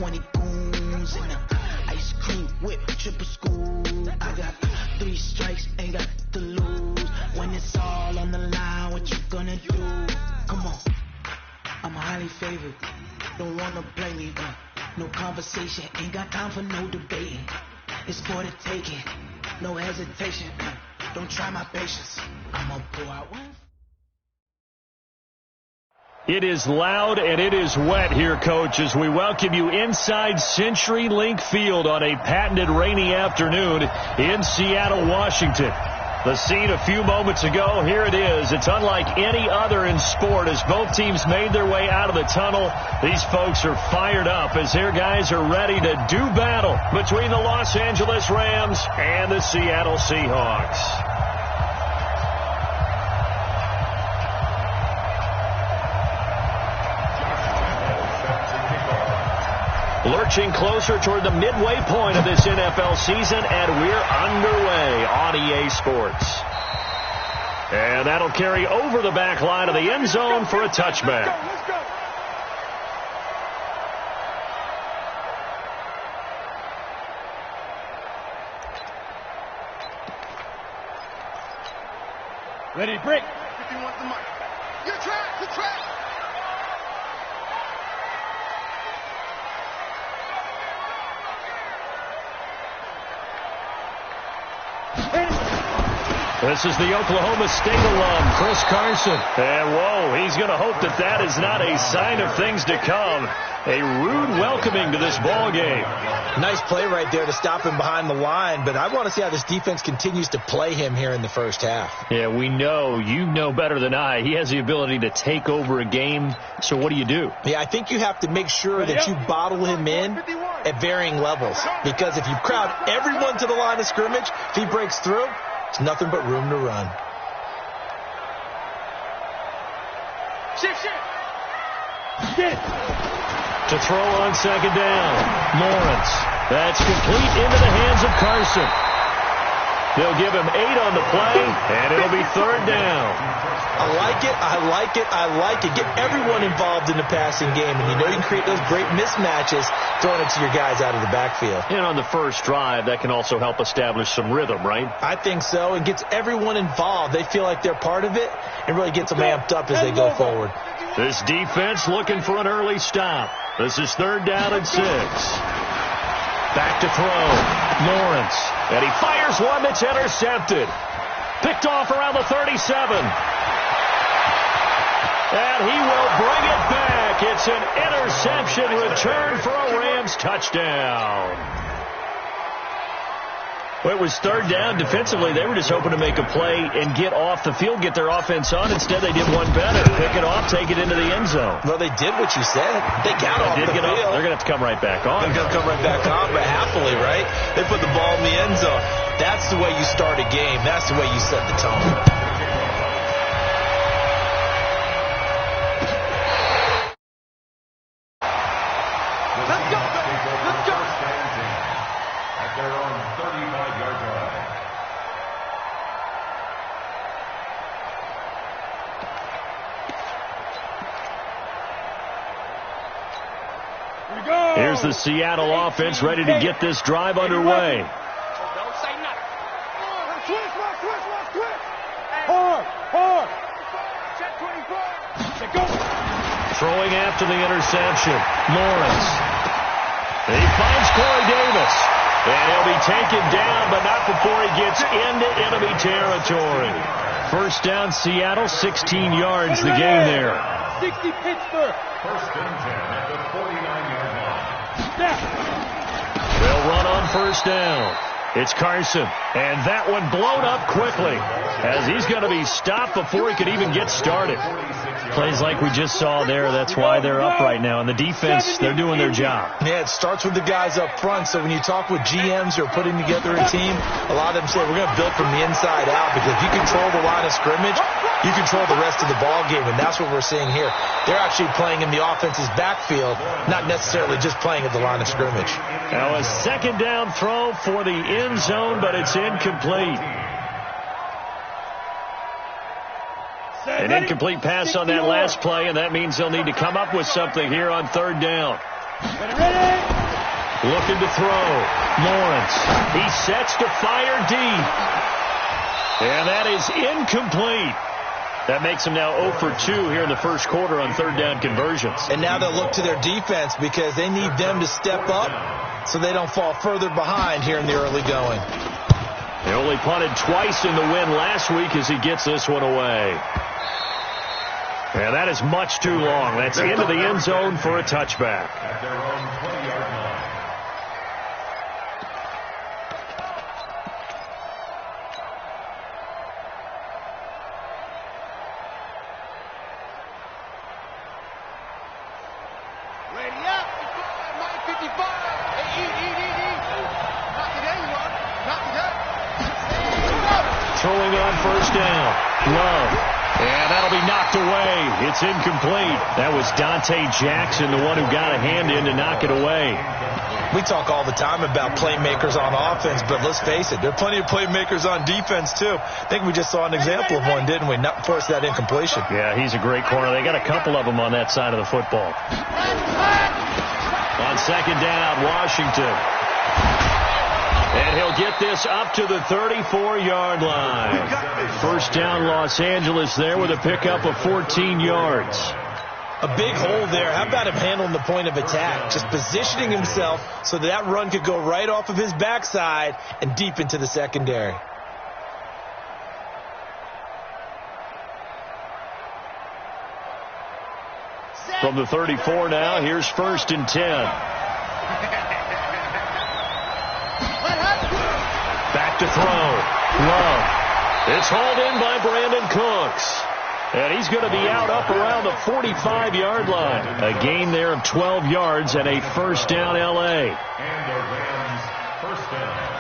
20 goons in the ice cream whip, triple school. I got 3 strikes, ain't got to lose. When it's all on the line, what you gonna do? Come on, I'm highly favored. Don't wanna blame me, no conversation, ain't got time for no debating. It's for the taking, no hesitation. Don't try my patience. I'ma pour out one. It is loud and it is wet here, Coach, as we welcome you inside CenturyLink Field on a patented rainy afternoon in Seattle, Washington. The scene a few moments ago, here it is. It's unlike any other in sport as both teams made their way out of the tunnel. These folks are fired up as their guys are ready to do battle between the Los Angeles Rams and the Seattle Seahawks. Lurching closer toward the midway point of this NFL season, and we're underway on EA Sports. And that'll carry over the back line of the end zone for a touchback. Let's go. Ready, break. If you want the money. Your track, your track. This is the Oklahoma State alum, Chris Carson. And whoa, he's going to hope that that is not a sign of things to come. A rude welcoming to this ball game. Nice play right there to stop him behind the line, but I want to see how this defense continues to play him here in the first half. Yeah, we know. You know better than I. He has the ability to take over a game, so what do you do? Yeah, I think you have to make sure that you bottle him in at varying levels, because if you crowd everyone to the line of scrimmage, if he breaks through, it's nothing but room to run. Shift. To throw on second down, Lawrence. That's complete into the hands of Carson. They'll give him 8 on the play, and it'll be third down. I like it. Get everyone involved in the passing game, and you know you can create those great mismatches throwing it to your guys out of the backfield. And on the first drive, that can also help establish some rhythm, right? I think so. It gets everyone involved. They feel like they're part of it and really gets them amped up as they go forward. This defense looking for an early stop. This is third down and 6. Back to throw. Lawrence. And he fires one that's intercepted. Picked off around the 37. And he will bring it back. It's an interception return for a Rams touchdown. Well, it was third down. Defensively, they were just hoping to make a play and get off the field, get their offense on. Instead, they did one better. Pick it off, take it into the end zone. Well, they did what you said. They got off the field. They're going to have to come right back on. They're going to come right back on, but happily, right? They put the ball in the end zone. That's the way you start a game. That's the way you set the tone. Here's the Seattle offense ready to get this drive underway. Don't say nothing. Switch. Hard. Check 24. Go. Throwing after the interception. Lawrence. He finds Corey Davis. And he'll be taken down, but not before he gets into enemy territory. First down, Seattle, 16 yards the game there. 60 Pittsburgh. First and 10 at the 49-yard line. They'll run on first down. It's Carson, and that one blown up quickly as he's going to be stopped before he could even get started. Plays like we just saw there, that's why they're up right now. And the defense, they're doing their job. Yeah, it starts with the guys up front. So when you talk with GMs who are putting together a team, a lot of them say we're going to build from the inside out, because if you control the line of scrimmage, you control the rest of the ball game, and that's what we're seeing here. They're actually playing in the offense's backfield, not necessarily just playing at the line of scrimmage. Now a second down throw for the end zone, but it's incomplete. An incomplete pass on that last play, and that means they'll need to come up with something here on third down. Ready? Looking to throw. Lawrence. He sets to fire deep. And that is incomplete. That makes them now 0 for 2 here in the first quarter on third down conversions. And now they'll look to their defense because they need them to step up so they don't fall further behind here in the early going. They only punted twice in the win last week as he gets this one away. And that is much too long. That's into the end zone for a touchback. At their own 20-yard line. Ready up. 55. Hey, eat. Knock it in, you are. Knock it up. Throwing on first down. Love. And that'll be knocked away. It's incomplete. That was Dante Jackson, the one who got a hand in to knock it away. We talk all the time about playmakers on offense, but let's face it, there are plenty of playmakers on defense, too. I think we just saw an example of one, didn't we? Not force that incompletion. Yeah, he's a great corner. They got a couple of them on that side of the football. On second down, Washington. And he'll get this up to the 34-yard line. First down, Los Angeles there with a pickup of 14 yards. A big hole there. How about him handling the point of attack? Just positioning himself so that run could go right off of his backside and deep into the secondary. From the 34 now, here's 1st and 10. Back to throw. Love. It's hauled in by Brandon Cooks. And he's going to be out up around the 45-yard line. A gain there of 12 yards and a first down L.A. And the Rams first down.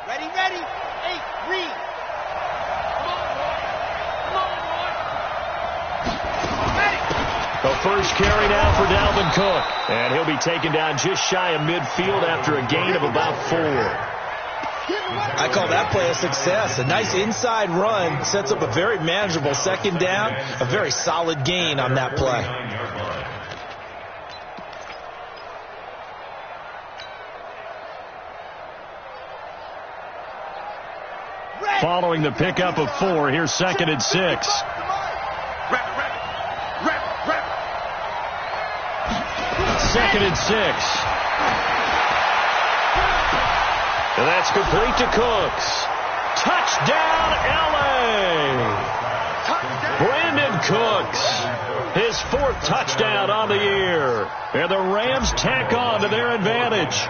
Ready. 8, read. Come on, boy. Ready. The first carry now for Dalvin Cook. And he'll be taken down just shy of midfield after a gain of about 4. I call that play a success. A nice inside run sets up a very manageable second down. A very solid gain on that play. Following the pickup of 4, here's 2nd and 6. Rep. 2nd and 6. And that's complete to Cooks. Touchdown, L.A. Brandon Cooks. His 4th touchdown on the year. And the Rams tack on to their advantage.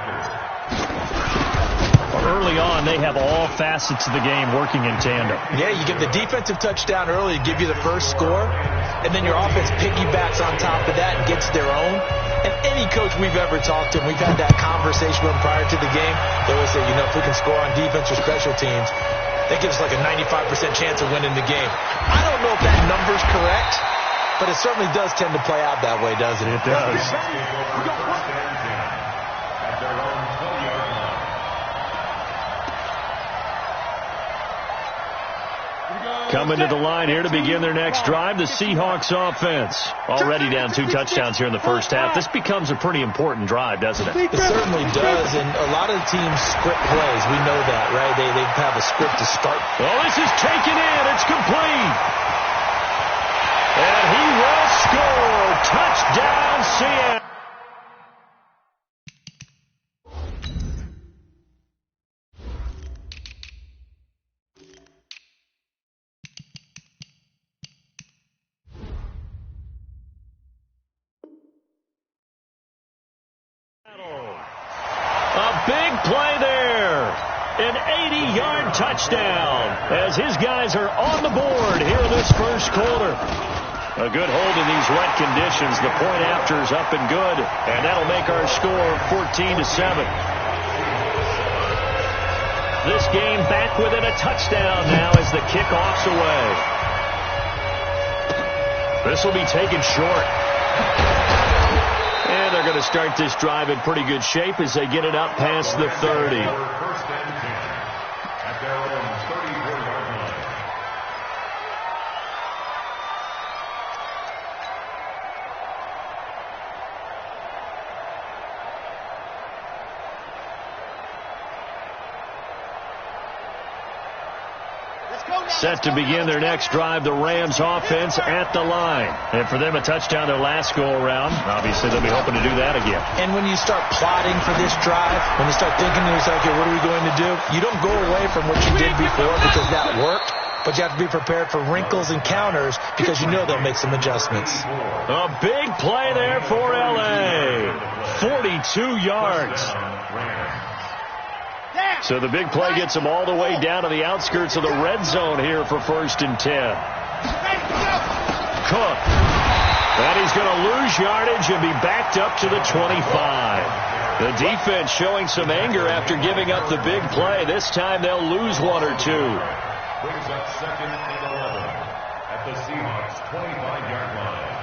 Early on, they have all facets of the game working in tandem. Yeah, you get the defensive touchdown early to give you the first score, and then your offense piggybacks on top of that and gets their own. And any coach we've ever talked to, and we've had that conversation with them prior to the game, they always say, if we can score on defense or special teams, that gives us like a 95% chance of winning the game. I don't know if that number's correct, but it certainly does tend to play out that way, doesn't it? It does. At their own 20-yard line. Coming to the line here to begin their next drive, the Seahawks offense. Already down 2 touchdowns here in the first half. This becomes a pretty important drive, doesn't it? It certainly does, and a lot of the teams script plays. We know that, right? They have a script to start. Oh, this is taken in. It's complete. And he will score. Touchdown, Seattle. Big play there. An 80-yard touchdown as his guys are on the board here in this first quarter. A good hold in these wet conditions. The point after is up and good, and that'll make our score 14-7. This game back within a touchdown now as the kickoff's away. This will be taken short. And they're going to start this drive in pretty good shape as they get it up past the 30. First and 10 at their own 34-yard line. Set to begin their next drive, the Rams offense at the line. And for them, a touchdown their last go-around. Obviously, they'll be hoping to do that again. And when you start plotting for this drive, when you start thinking to yourself, okay, what are we going to do? You don't go away from what you did before because that worked. But you have to be prepared for wrinkles and counters because you know they'll make some adjustments. A big play there for L.A. 42 yards. So the big play gets them all the way down to the outskirts of the red zone here for 1st and 10. Cook. And he's going to lose yardage and be backed up to the 25. The defense showing some anger after giving up the big play. This time they'll lose 1 or 2. Brings up 2nd and 11 at the Seahawks 25-yard line.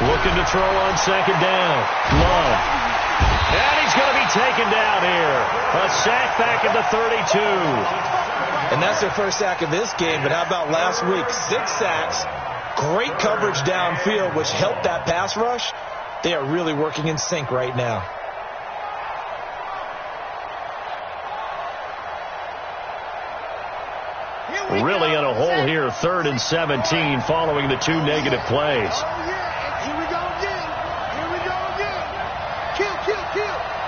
Looking to throw on 2nd down. Love. And he's going to be taken down here. A sack back at the 32. And that's their first sack of this game. But how about last week? 6 sacks. Great coverage downfield, which helped that pass rush. They are really working in sync right now. Really in a hole here. 3rd and 17 following the 2 negative plays. Here we go again. Here we go again. Kill.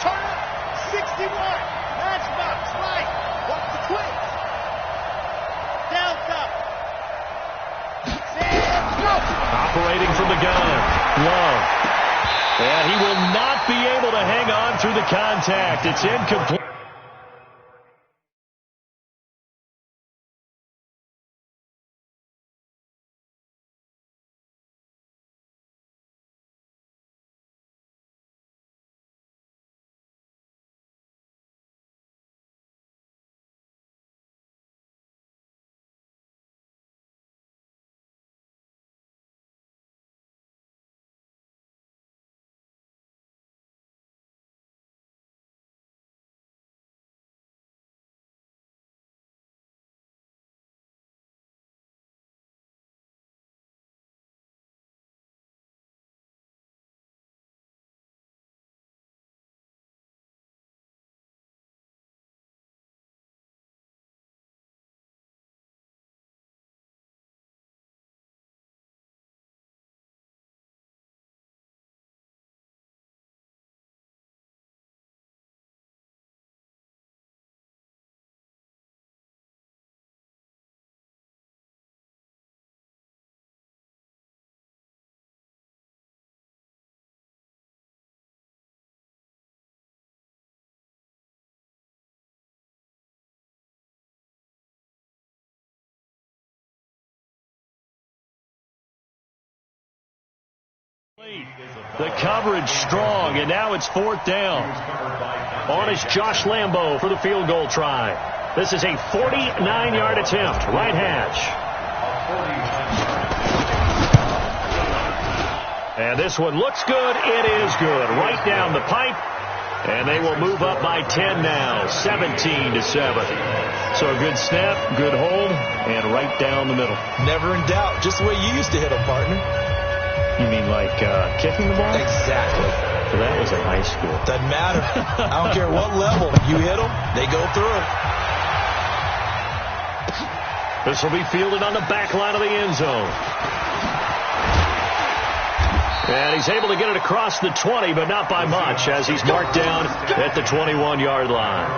Turn up. 61. Matchbox. Right. Watch the quick. Delta. Operating from the gun. Love. And he will not be able to hang on through the contact. It's incomplete. The coverage strong, and now it's 4th down. On is Josh Lambo for the field goal try. This is a 49-yard attempt, right hash. And this one looks good. It is good. Right down the pipe. And they will move up by 10 now, 17-7. So a good snap, good hold, and right down the middle. Never in doubt. Just the way you used to hit them, partner. You mean like kicking the ball? Exactly. Well, that was in high school. Doesn't matter. I don't care what level. You hit them, they go through. This will be fielded on the back line of the end zone. And he's able to get it across the 20, but not by much, as he's marked down at the 21-yard line.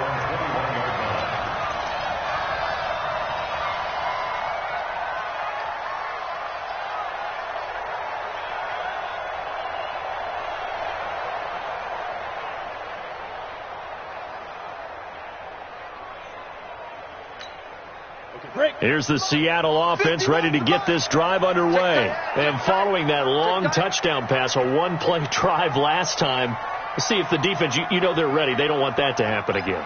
Here's the Seattle offense ready to get this drive underway. And following that long touchdown pass, a one-play drive last time, see if the defense, you know they're ready. They don't want that to happen again.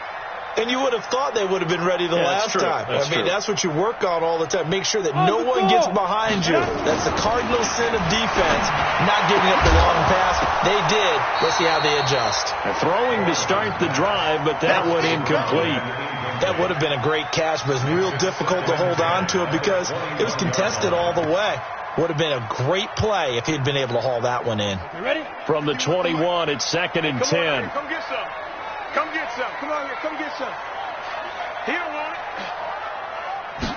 And you would have thought they would have been ready the last time. That's what you work on all the time. Make sure that no one gets behind you. That's the cardinal sin of defense, not giving up the long pass. They did. Let's see how they adjust. Throwing to start the drive, but that one incomplete. That would have been a great catch, but it was real difficult to hold on to it because it was contested all the way. Would have been a great play if he'd been able to haul that one in. You ready? From the 21, it's 2nd and 10. Come on here, come get some. Come get some. Come on here, come get some. He don't want it.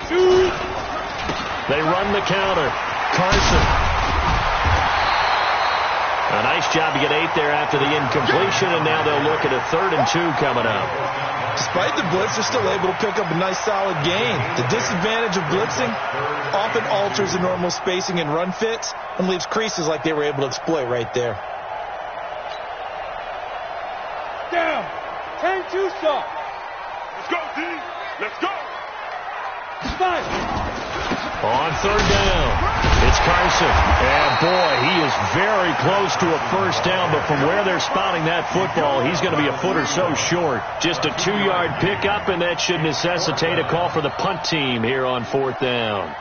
Shoot. They run the counter. Carson. A nice job to get 8 there after the incompletion, and now they'll look at a 3rd and 2 coming up. Despite the blitz, they're still able to pick up a nice solid gain. The disadvantage of blitzing often alters the normal spacing and run fits and leaves creases like they were able to exploit right there. Down. 10-2 stop. Let's go, D. Let's go. Five. On 3rd down, it's Carson. And, boy, he is very close to a first down, but from where they're spotting that football, he's going to be a foot or so short. Just a 2-yard pickup, and that should necessitate a call for the punt team here on 4th down.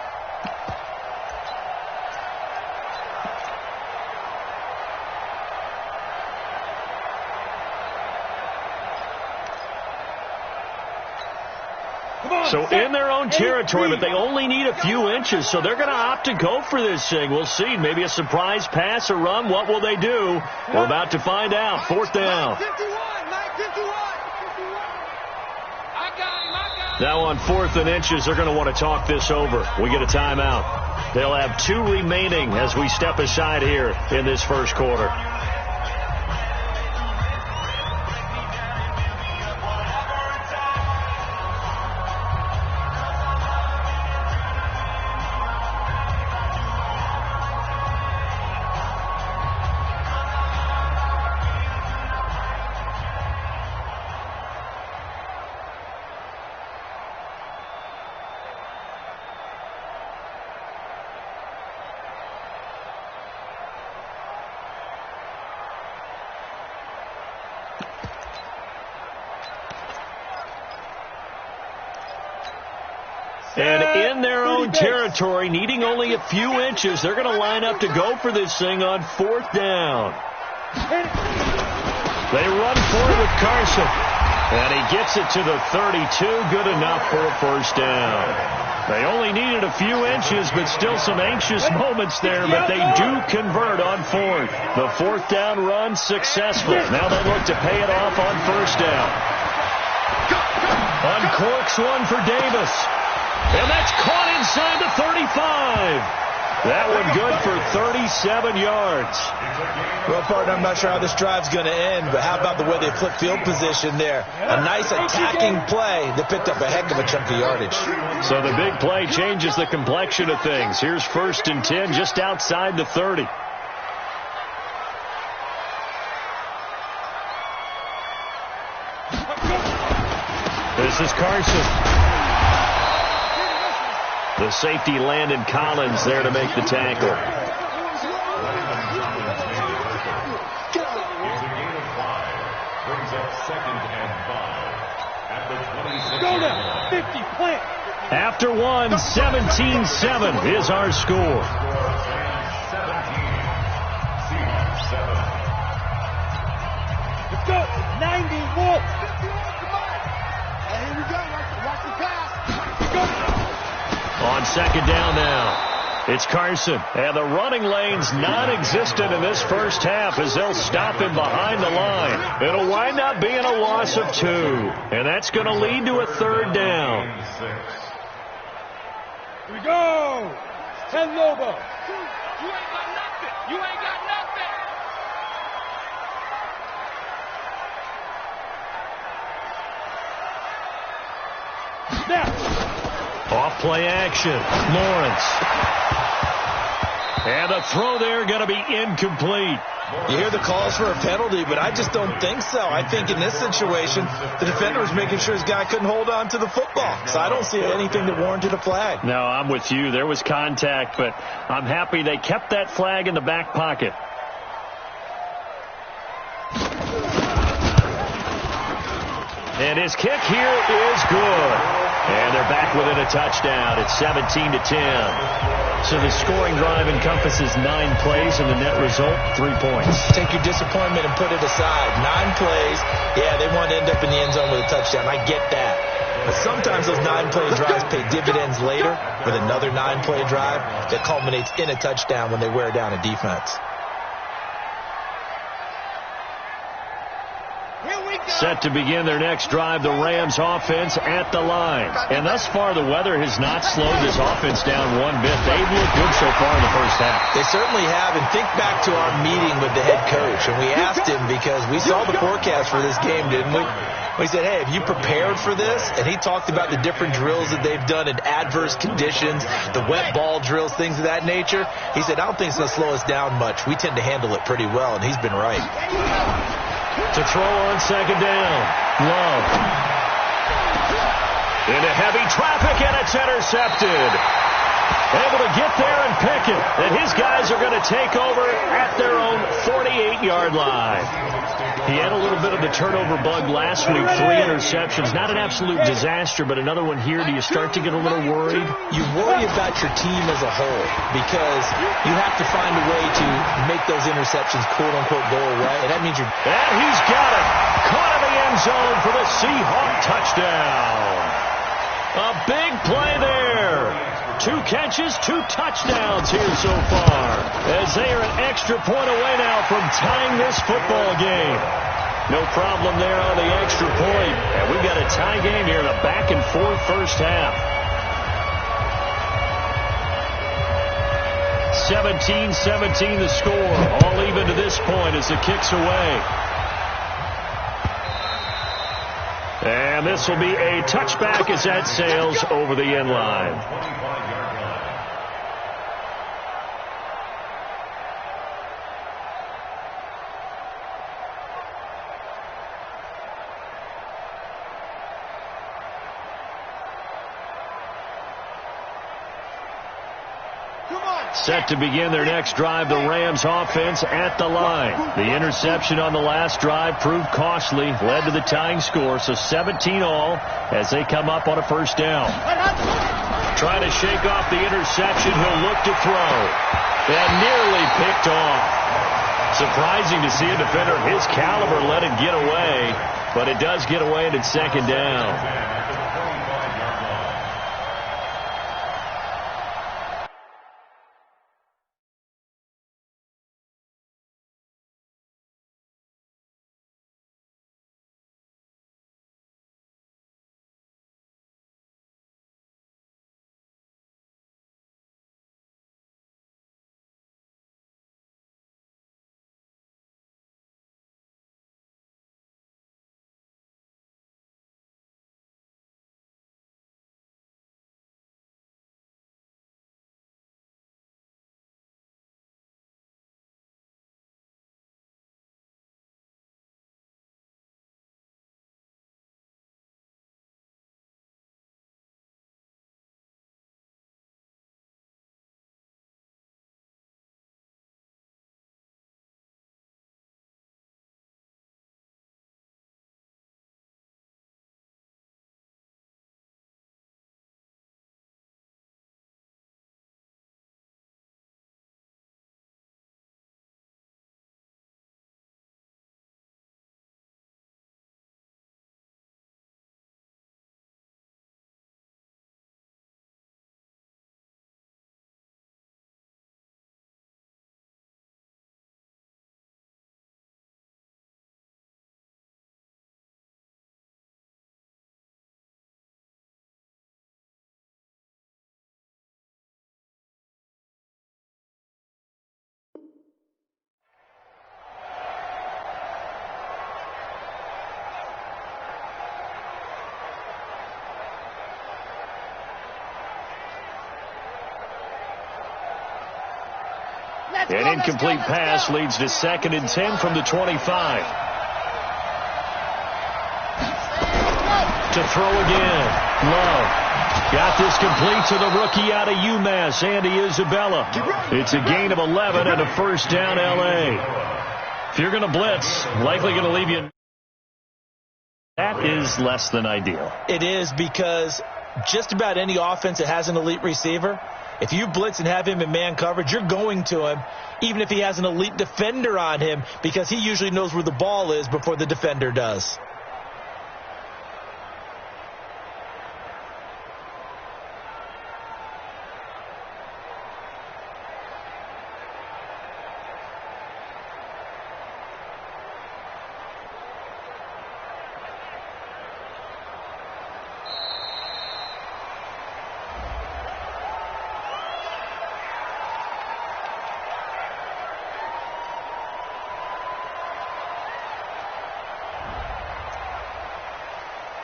So in their own territory, but they only need a few inches, so they're going to opt to go for this thing. We'll see. Maybe a surprise pass or run. What will they do? We're about to find out. 4th down. Now on 4th and inches, they're going to want to talk this over. We get a timeout. They'll have 2 remaining as we step aside here in this first quarter. And in their own territory, needing only a few inches, they're going to line up to go for this thing on 4th down. They run for it with Carson. And he gets it to the 32. Good enough for a first down. They only needed a few inches, but still some anxious moments there, but they do convert on 4th. The 4th down run successful. Now they look to pay it off on 1st down. Uncorks one for Davis. And that's caught inside the 35. That one good for 37 yards. Well, partner, I'm not sure how this drive's going to end, but how about the way they flip field position there? A nice attacking play that picked up a heck of a chunk of yardage. So the big play changes the complexion of things. Here's 1st and 10 just outside the 30. This is Carson. The safety Landon Collins there to make the tackle. Brings up 2nd and 5 at the 26. Go now. 50, plant. After one, 17-7 is our score. 17. Seahawks 7. Let's go. 90 Wolf. Here we go. Watch the pass. Go. On 2nd down now, it's Carson. And the running lane's non-existent in this first half as they'll stop him behind the line. It'll wind up being a loss of 2. And that's going to lead to a 3rd down. Here we go. 10 Lobo. You ain't got nothing. You ain't got nothing. Snap. Off play action. Lawrence. And the throw there going to be incomplete. You hear the calls for a penalty, but I just don't think so. I think in this situation, the defender was making sure his guy couldn't hold on to the football. So I don't see anything that warranted a flag. No, I'm with you. There was contact, but I'm happy they kept that flag in the back pocket. And his kick here is good. And they're back within a touchdown. It's 17-10. So the scoring drive encompasses 9 plays, and the net result, 3 points. Take your disappointment and put it aside. 9 plays. Yeah, they want to end up in the end zone with a touchdown. I get that. But sometimes those 9-play drives pay dividends later with another 9-play drive that culminates in a touchdown when they wear down a defense. Set to begin their next drive, the Rams offense at the line. And thus far, the weather has not slowed this offense down one bit. They've looked good so far in the first half. They certainly have. And think back to our meeting with the head coach. And we asked him, because we saw the forecast for this game, didn't we? We said, hey, have you prepared for this? And he talked about the different drills that they've done in adverse conditions, the wet ball drills, things of that nature. He said, I don't think it's going to slow us down much. We tend to handle it pretty well, and he's been right. To throw on second down. Love. Into heavy traffic, and it's intercepted. Able to get there and pick it. And his guys are going to take over at their own 48-yard line. He had a little bit of the turnover bug last week. 3 interceptions. Not an absolute disaster, but another one here. Do you start to get a little worried? You worry about your team as a whole because you have to find a way to make those interceptions quote-unquote go away. And that means you're... And he's got it. Caught in the end zone for the Seahawk touchdown. A big play there. 2 catches, 2 touchdowns here so far, as they are an extra point away now from tying this football game. No problem there on the extra point. And we've got a tie game here in a back-and-forth first half. 17-17 the score. All even to this point as the kick's away. And this will be a touchback as that sails over the end line. Set to begin their next drive, the Rams offense at the line. The interception on the last drive proved costly, led to the tying score, so 17 all as they come up on a first down. Trying to shake off the interception, he'll look to throw. And nearly picked off. Surprising to see a defender of his caliber let it get away, but it does get away and it's second down. An incomplete pass leads to 2nd and 10 from the 25. To throw again. Love. Got this complete to the rookie out of UMass, Andy Isabella. It's a gain of 11 and a first down, L.A. If you're going to blitz, likely going to leave you that is less than ideal. It is, because just about any offense that has an elite receiver, if you blitz and have him in man coverage, you're going to him, even if he has an elite defender on him, because he usually knows where the ball is before the defender does.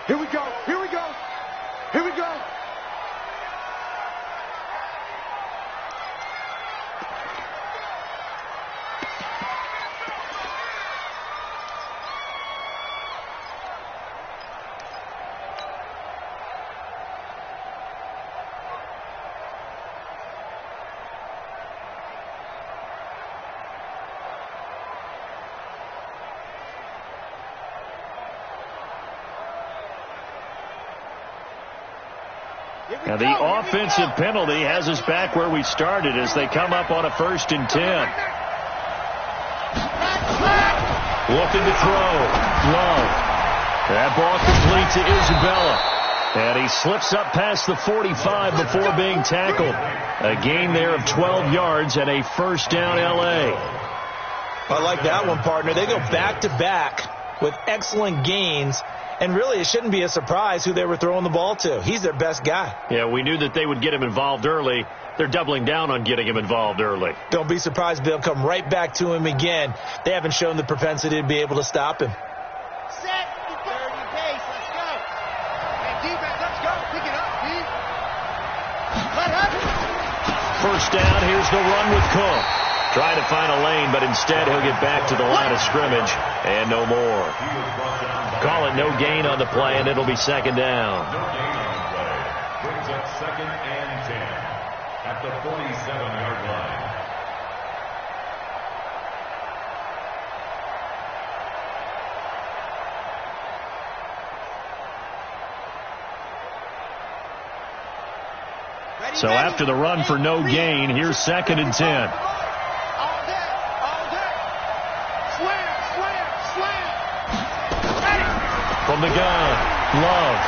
Here we go. Here we go. Here we go. Now the offensive penalty has us back where we started as they come up on a 1st and 10. Looking to throw. Love. That ball complete to Isabella. And he slips up past the 45 before being tackled. A gain there of 12 yards and a 1st down L.A. I like that one, partner. They go back-to-back with excellent gains. And really, it shouldn't be a surprise who they were throwing the ball to. He's their best guy. Yeah, we knew that they would get him involved early. They're doubling down on getting him involved early. Don't be surprised they'll come right back to him again. They haven't shown the propensity to be able to stop him. Set, 30 pace, let's go. And defense, let's go. Pick it up, D. Let happen. 1st down, here's the run with Cook. Trying to find a lane, but instead he'll get back to the line of scrimmage and no more. Call it no gain on the play, and it'll be 2nd down. No gain on the play. Brings up 2nd and 10 at the 47-yard line. So after the run for no gain, here's 2nd and 10. From the gun, Love.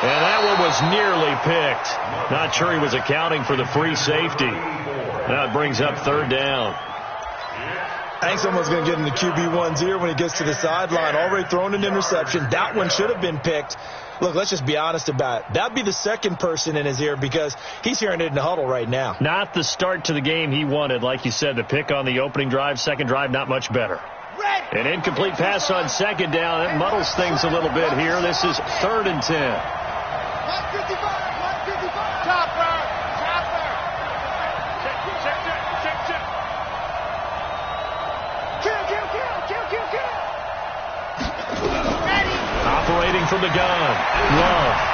And that one was nearly picked. Not sure he was accounting for the free safety. Now it brings up 3rd down. I think someone's going to get in the QB1's ear when he gets to the sideline. Already thrown an interception. That one should have been picked. Look, let's just be honest about it. That'd be the 2nd person in his ear because he's hearing it in the huddle right now. Not the start to the game he wanted. Like you said, the pick on the opening drive, 2nd drive, not much better. An incomplete pass on 2nd down. It muddles things a little bit here. This is 3rd and 10. 155, 155. Chopper. Check. Kill. Ready. Operating from the gun. Love.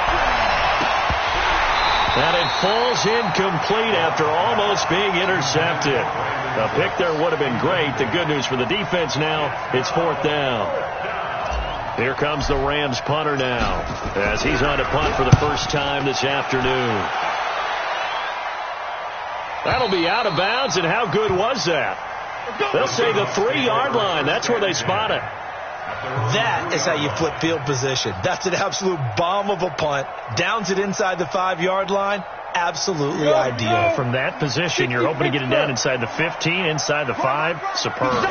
And it falls incomplete after almost being intercepted. A pick there would have been great. The good news for the defense now, it's 4th down. Here comes the Rams punter now as he's on to punt for the first time this afternoon. That'll be out of bounds, and how good was that? They'll say the 3-yard line. That's where they spot it. That is how you flip field position. That's an absolute bomb of a punt. Downs it inside the 5-yard line. Absolutely ideal. From that position, you're hoping to get it down inside the 15, inside the 5. Superb.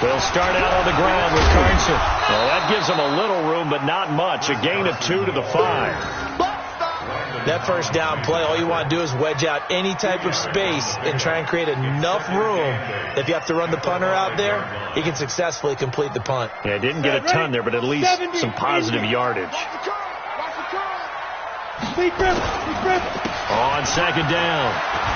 They'll start out on the ground with Carson. Well, that gives them a little room, but not much. A gain of 2 to the 5. That 1st down play, all you want to do is wedge out any type of space and try and create enough room. If you have to run the punter out there, he can successfully complete the punt. Yeah, didn't get a ton there, but at least some positive yardage. On 2nd down,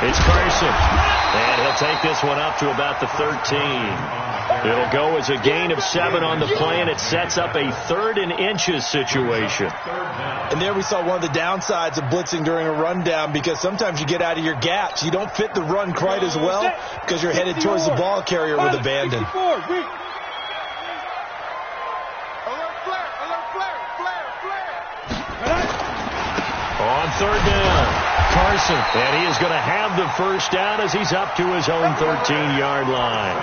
it's Carson. And he'll take this one up to about the 13. It'll go as a gain of 7 on the play, and it sets up a 3rd and inches situation. And there we saw one of the downsides of blitzing during a rundown, because sometimes you get out of your gaps. You don't fit the run quite as well because you're headed towards the ball carrier with abandon. On third down, Carson. And he is going to have the first down as he's up to his own 13-yard line.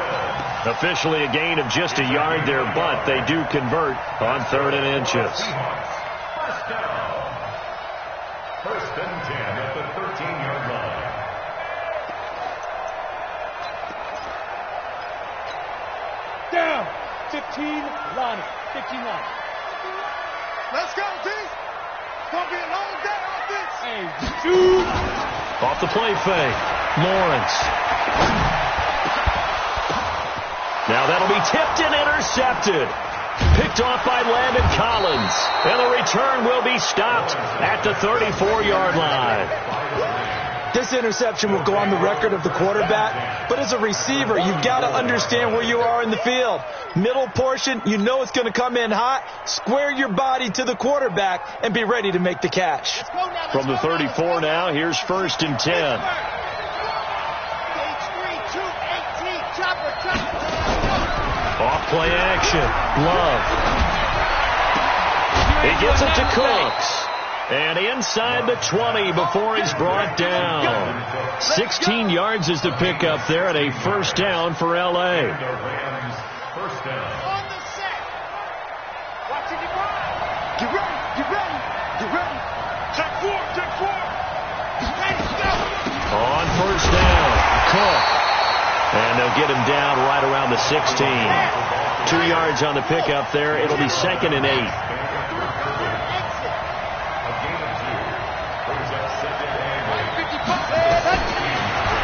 Officially a gain of just a yard there, but they do convert on 3rd and inches. First down. 1st and 10 at the 13-yard line. Down. 15, Lonnie. 15 Lonnie. Let's go, T. It's going to be a long day on this. Hey, dude. Off the play fake. Lawrence. Now that'll be tipped and intercepted. Picked off by Landon Collins. And the return will be stopped at the 34-yard line. This interception will go on the record of the quarterback, but as a receiver, you've got to understand where you are in the field. Middle portion, you know it's going to come in hot. Square your body to the quarterback and be ready to make the catch. From the 34 now, here's 1st and 10. Off play action. Love. He gets it to Cooks. And inside the 20 before he's brought down. 16 yards is the pickup there, and a first down for L.A. First down. On the set. Watching you run. Get ready. Get ready. Get ready. Check 4. Check 4. Ready. Go. On first down, Cook. And they'll get him down right around the 16. 2 yards on the pickup there. It'll be 2nd and 8.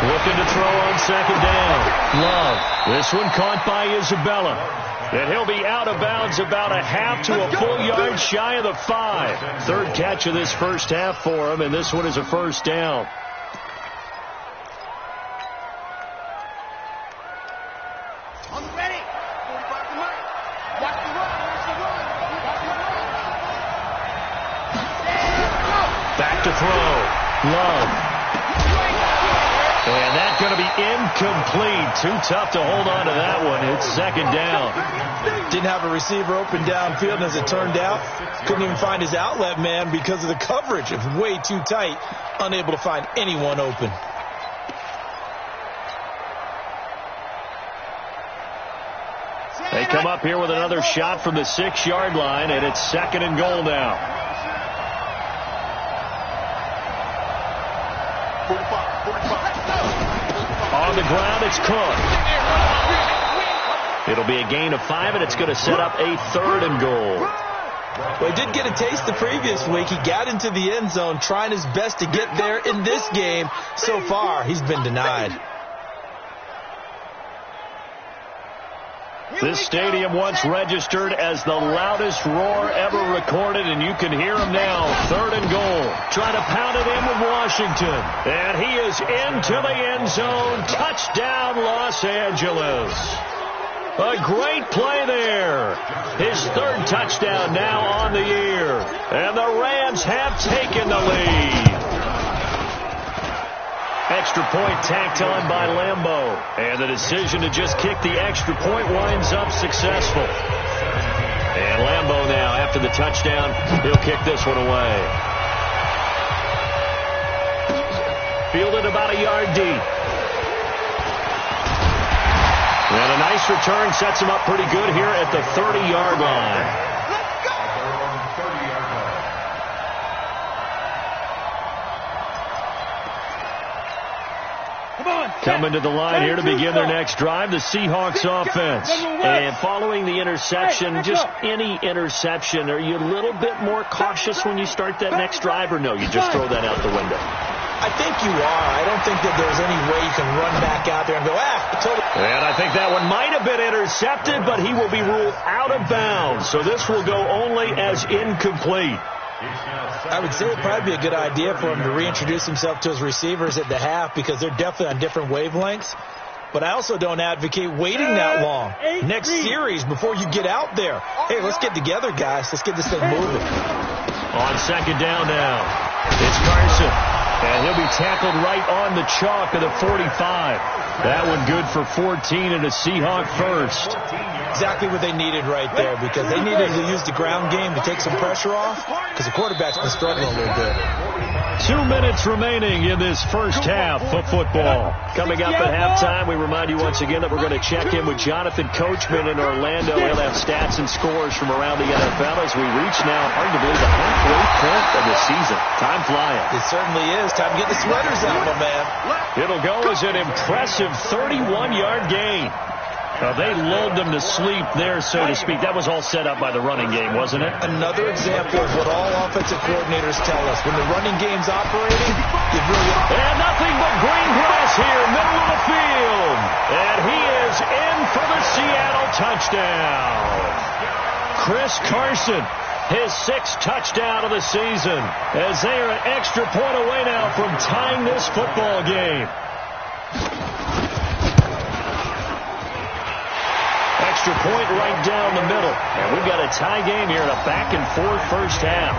Looking to throw on 2nd down. Love. This one caught by Isabella. And he'll be out of bounds about a half to a full yard shy of the 5. 3rd catch of this first half for him, and this one is a first down. I'm ready. 45 to Mike. Watch the run. Watch the run. Back to throw. Love. And that's going to be incomplete. Too tough to hold on to that one. It's 2nd down. Didn't have a receiver open downfield, and as it turned out, couldn't even find his outlet man because of the coverage. It was way too tight, unable to find anyone open. They come up here with another shot from the 6-yard line, and it's 2nd and goal now. 45. On the ground, it's Cook. It'll be a gain of 5, and it's going to set up a 3rd and goal. Well, he did get a taste the previous week. He got into the end zone trying his best to get there in this game. So far, he's been denied. This stadium once registered as the loudest roar ever recorded, and you can hear him now. 3rd and goal. Trying to pound it in with Washington. And he is into the end zone. Touchdown, Los Angeles. A great play there. His 3rd touchdown now on the year. And the Rams have taken the lead. Extra point tacked on by Lambeau. And the decision to just kick the extra point winds up successful. And Lambeau now, after the touchdown, he'll kick this one away. Fielded about a yard deep. And a nice return sets him up pretty good here at the 30-yard line. Coming to the line here to begin their next drive, the Seahawks offense. And following the interception, just any interception, are you a little bit more cautious when you start that next drive, or no, you just throw that out the window? I think you are. I don't think that there's any way you can run back out there and go, totally. And I think that one might have been intercepted, but he will be ruled out of bounds. So this will go only as incomplete. I would say it'd probably be a good idea for him to reintroduce himself to his receivers at the half because they're definitely on different wavelengths. But I also don't advocate waiting that long. Next series before you get out there. Hey, let's get together, guys. Let's get this thing moving. On 2nd down now, it's Carson. And he'll be tackled right on the chalk of the 45. That one good for 14 and a Seahawk first. Exactly what they needed right there, because they needed to use the ground game to take some pressure off, because the quarterback's been struggling a little bit. 2 minutes remaining in this first half of football. Coming up at halftime, we remind you once again that we're going to check in with Jonathan Coachman in Orlando. He'll have stats and scores from around the NFL as we reach now, arguably, the halfway point of the season. Time flying. It certainly is. Time to get the sweaters out, my man. It'll go as an impressive 31-yard gain. They lulled them to sleep there, so to speak. That was all set up by the running game, wasn't it? Another example of what all offensive coordinators tell us. When the running game's operating, you really... And nothing but green grass here, middle of the field. And he is in for the Seattle touchdown. Chris Carson, his 6th touchdown of the season, as they are an extra point away now from tying this football game. Extra point right down the middle. And we've got a tie game here in a back-and-forth first half.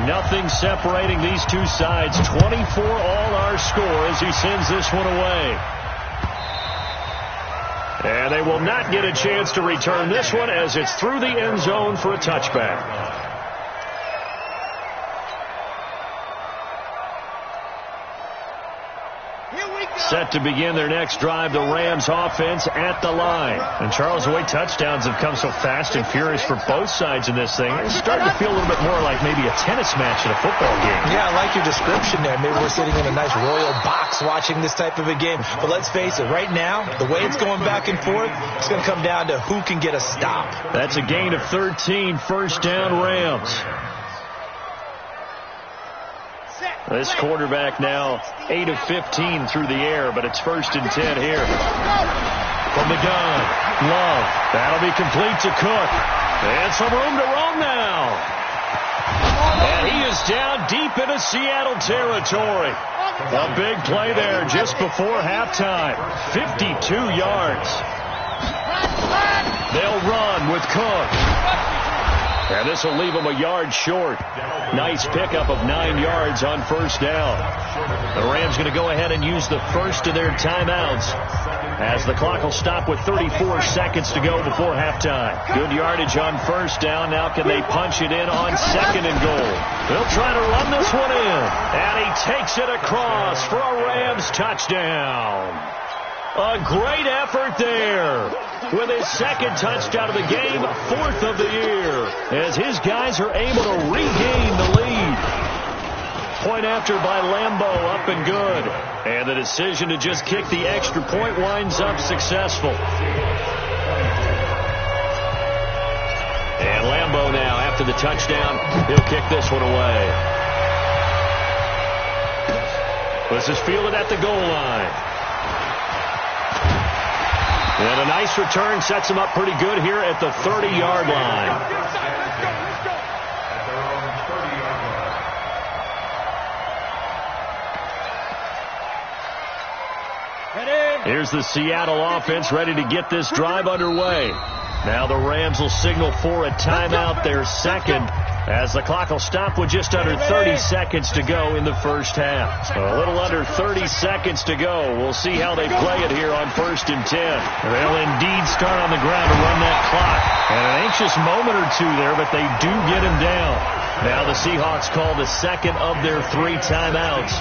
Nothing separating these two sides. 24 all our score as he sends this one away. And they will not get a chance to return this one as it's through the end zone for a touchback. Set to begin their next drive, the Rams offense at the line. And Charles, the way touchdowns have come so fast and furious for both sides in this thing, it's starting to feel a little bit more like maybe a tennis match in a football game. Yeah, I like your description there. Maybe we're sitting in a nice royal box watching this type of a game. But let's face it, right now, the way it's going back and forth, it's going to come down to who can get a stop. That's a gain of 13, first down Rams. This quarterback now 8 of 15 through the air, but it's 1st and 10 here. From the gun, Love. That'll be complete to Cook. And some room to roam now. And he is down deep into Seattle territory. A big play there just before halftime. 52 yards. They'll run with Cook. And this will leave them a yard short. Nice pickup of 9 yards on first down. The Rams going to go ahead and use the first of their timeouts as the clock will stop with 34 seconds to go before halftime. Good yardage on first down. Now can they punch it in on 2nd and goal? They'll try to run this one in. And he takes it across for a Rams touchdown. A great effort there with his 2nd touchdown of the game, 4th of the year, as his guys are able to regain the lead. Point after by Lambeau, up and good. And the decision to just kick the extra point winds up successful. And Lambeau now, after the touchdown, he'll kick this one away. This is fielded at the goal line. And a nice return sets him up pretty good here at the 30-yard line. Here's the Seattle offense ready to get this drive underway. Now the Rams will signal for a timeout, their 2nd, as the clock will stop with just under 30 seconds to go in the first half. A little under 30 seconds to go. We'll see how they play it here on 1st and 10. They'll indeed start on the ground to run that clock. And an anxious moment or two there, but they do get him down. Now the Seahawks call the 2nd of their 3 timeouts,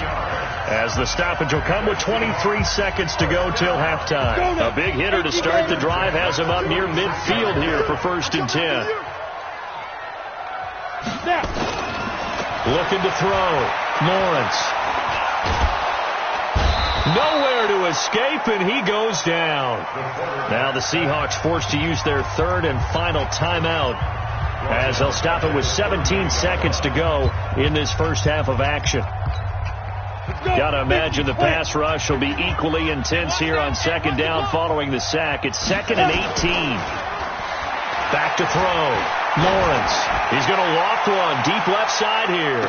as the stoppage will come with 23 seconds to go till halftime. A big hitter to start the drive has him up near midfield here for 1st and 10. Looking to throw. Lawrence. Nowhere to escape, and he goes down. Now the Seahawks forced to use their 3rd and final timeout, as they'll stop it with 17 seconds to go in this first half of action. Gotta imagine the pass rush will be equally intense here on 2nd down following the sack. It's 2nd and 18. Back to throw. Lawrence. He's going to loft one deep left side here.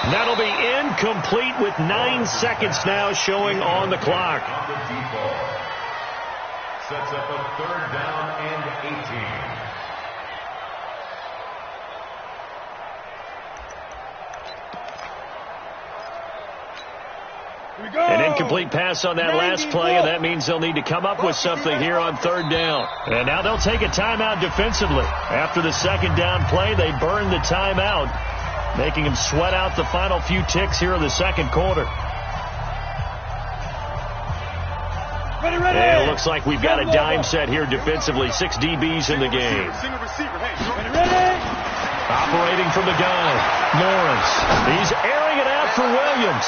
That'll be incomplete with 9 seconds now showing on the clock. Sets up a 3rd down and 18. An incomplete pass on that last play, and that means they'll need to come up with something here on third down. And now they'll take a timeout defensively. After the second down play, they burn the timeout, making them sweat out the final few ticks here in the second quarter. And it looks like we've got a dime set here defensively. 6 DBs in the game. Operating from the gun, Lawrence. He's airing it out for Williams.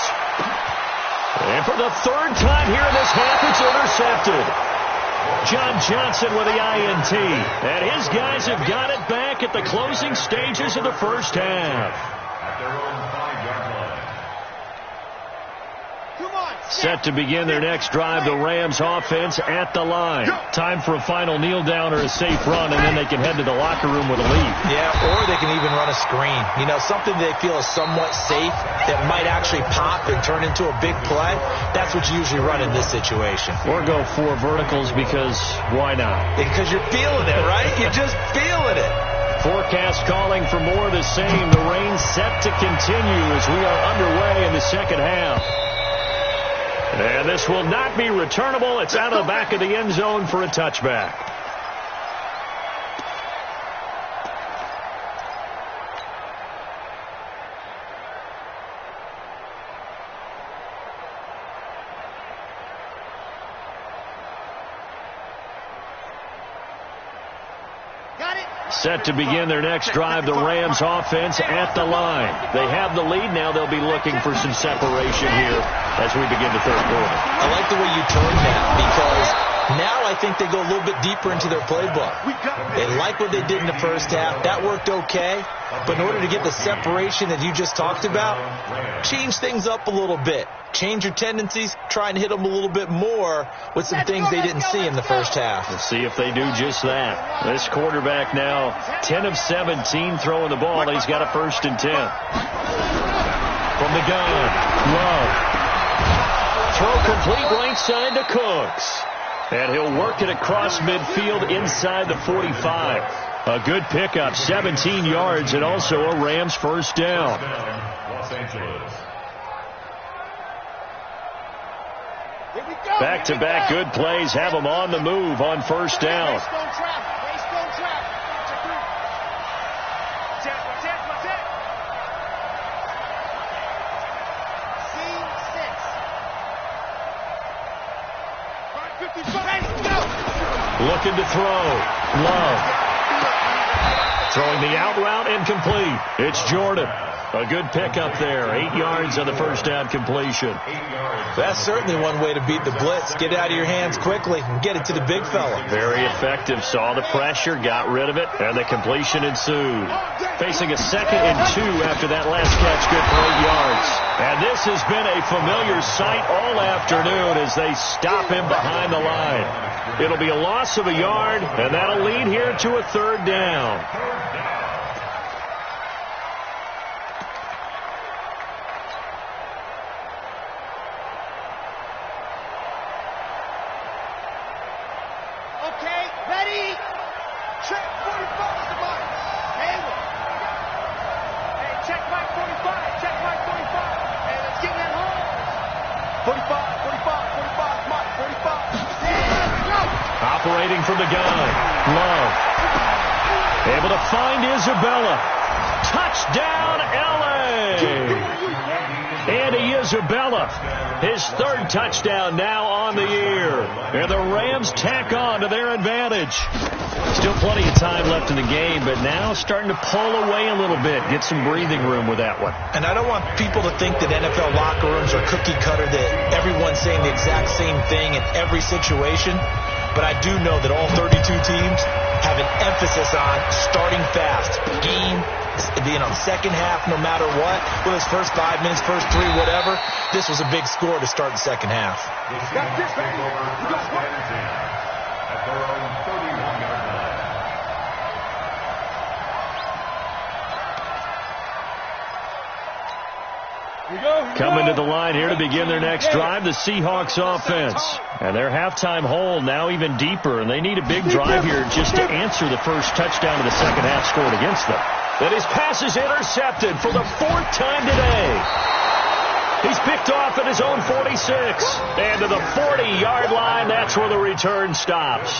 And for the third time here in this half, it's intercepted. John Johnson with the INT. And his guys have got it back at the closing stages of the first half. At their own 5-yard line. Set to begin their next drive, the Rams offense at the line. Time for a final kneel down or a safe run, and then they can head to the locker room with a lead. Yeah, or they can even run a screen. You know, something they feel is somewhat safe that might actually pop and turn into a big play. That's what you usually run in this situation. Or go 4 verticals because why not? Because you're feeling it, right? You're just feeling it. Forecast calling for more of the same. The rain set to continue as we are underway in the second half. And this will not be returnable. It's out of the back of the end zone for a touchback. Set to begin their next drive, the Rams offense at the line. They have the lead. Now they'll be looking for some separation here as we begin the third quarter. I like the way you turn that because now I think they go a little bit deeper into their playbook. They like what they did in the first half. That worked okay. But in order to get the separation that you just talked about, change things up a little bit. Change your tendencies, try and hit them a little bit more with some things they didn't see in the first half. We'll see if they do just that. This quarterback now 10 of 17 throwing the ball. He's got a 1st and 10. From the gun, Love. Throw complete right side to Cooks. And he'll work it across midfield inside the 45. A good pickup, 17 yards, and also a Rams 1st down. Los Angeles. Back-to-back good plays have them on the move on 1st down. Looking to throw. Love. Throwing the out route incomplete. It's Jordan. A good pickup there. 8 yards on the 1st down completion. That's certainly one way to beat the blitz. Get it out of your hands quickly and get it to the big fella. Very effective. Saw the pressure, got rid of it, and the completion ensued. Facing a 2nd and 2 after that last catch. Good for 8 yards. And this has been a familiar sight all afternoon as they stop him behind the line. It'll be a loss of a yard, and that'll lead here to a 3rd down. Operating from the gun. Love. Able to find Isabella. Touchdown, L.A. Andy Isabella. His 3rd touchdown now on the year. And the Rams tack on to their advantage. Still plenty of time left in the game, but now starting to pull away a little bit. Get some breathing room with that one. And I don't want people to think that NFL locker rooms are cookie cutter, that everyone's saying the exact same thing in every situation. But I do know that all 32 teams have an emphasis on starting fast. Game, second half, no matter what. Whether it's first 5 minutes, first 3, whatever. This was a big score to start the second half. The Seahawks take over 1st and 10 at their own 31-yard line. Coming to the line here to begin their next drive, the Seahawks offense. And their halftime hole now even deeper, and they need a big drive here just to answer the first touchdown of the second half scored against them. And his pass is intercepted for the 4th time today. He's picked off at his own 46. And to the 40-yard line, that's where the return stops.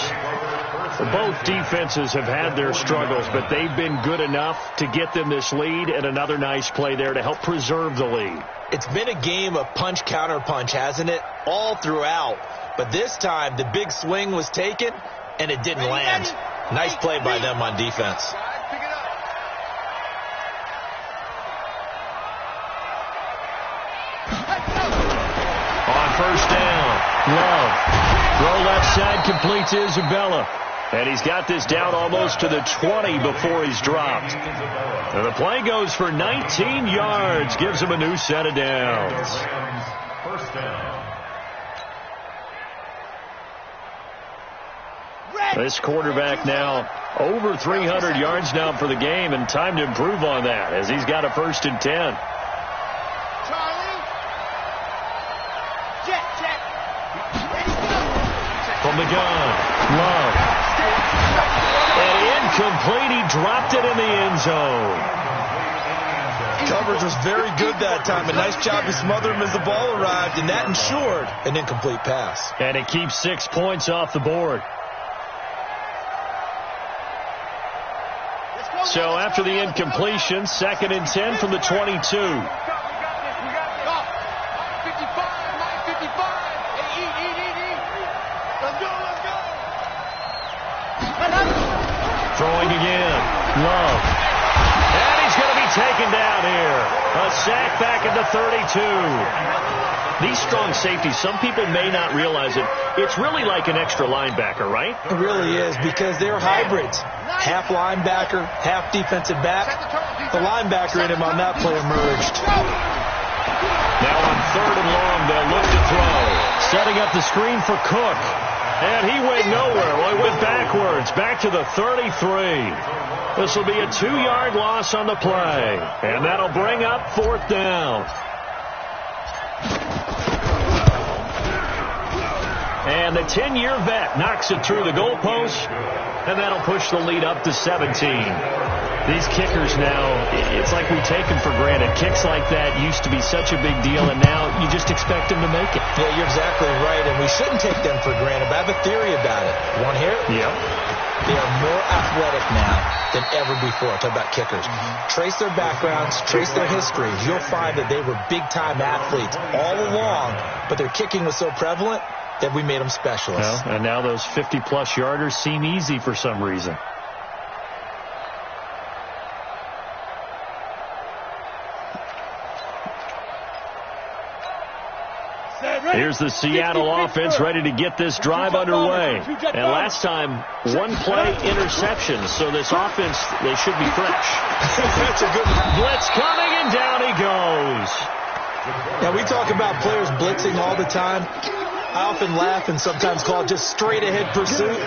Both defenses have had their struggles, but they've been good enough to get them this lead, and another nice play there to help preserve the lead. It's been a game of punch-counter-punch, hasn't it? All throughout. But this time, the big swing was taken, and it didn't land. Nice play by them on defense. On first down, Love. Throw left side, complete to Isabella. And he's got this down almost to the 20 before he's dropped. And the play goes for 19 yards, gives him a new set of downs. First down. This quarterback now over 300 yards now for the game, and time to improve on that as he's got a 1st and 10. From the gun, Love. And incomplete. He dropped it in the end zone. Coverage was very good that time. A nice job to smother him as the ball arrived, and that ensured an incomplete pass. And it keeps 6 points off the board. So after the incompletion, 2nd and 10 from the 22. Throwing again. Love. And he's going to be taken down here. A sack back at the 32. These strong safeties, some people may not realize it. It's really like an extra linebacker, right? It really is, because they're hybrids. Half linebacker, half defensive back. The linebacker in him on that play emerged. Now on 3rd and long, they'll look to throw. Setting up the screen for Cook. And he went nowhere. Well, he went backwards, back to the 33. This will be a 2-yard loss on the play. And that'll bring up 4th down. And the 10-year vet knocks it through the goalpost, and that'll push the lead up to 17. These kickers now, it's like we take them for granted. Kicks like that used to be such a big deal, and now you just expect them to make it. Yeah, you're exactly right, and we shouldn't take them for granted. But I have a theory about it. You want to hear it? Yeah. They are more athletic now than ever before. Talk about kickers. Trace their backgrounds, trace their histories. You'll find that they were big-time athletes all along, but their kicking was so prevalent that we made them specialists. Well, and now those 50-plus yarders seem easy for some reason. Here's the Seattle offense ready to get this drive underway. And last time, 1 play interception. So this offense, they should be fresh. That's a good blitz coming, and down he goes. Now, we talk about players blitzing all the time. I often laugh and sometimes call it just straight-ahead pursuit.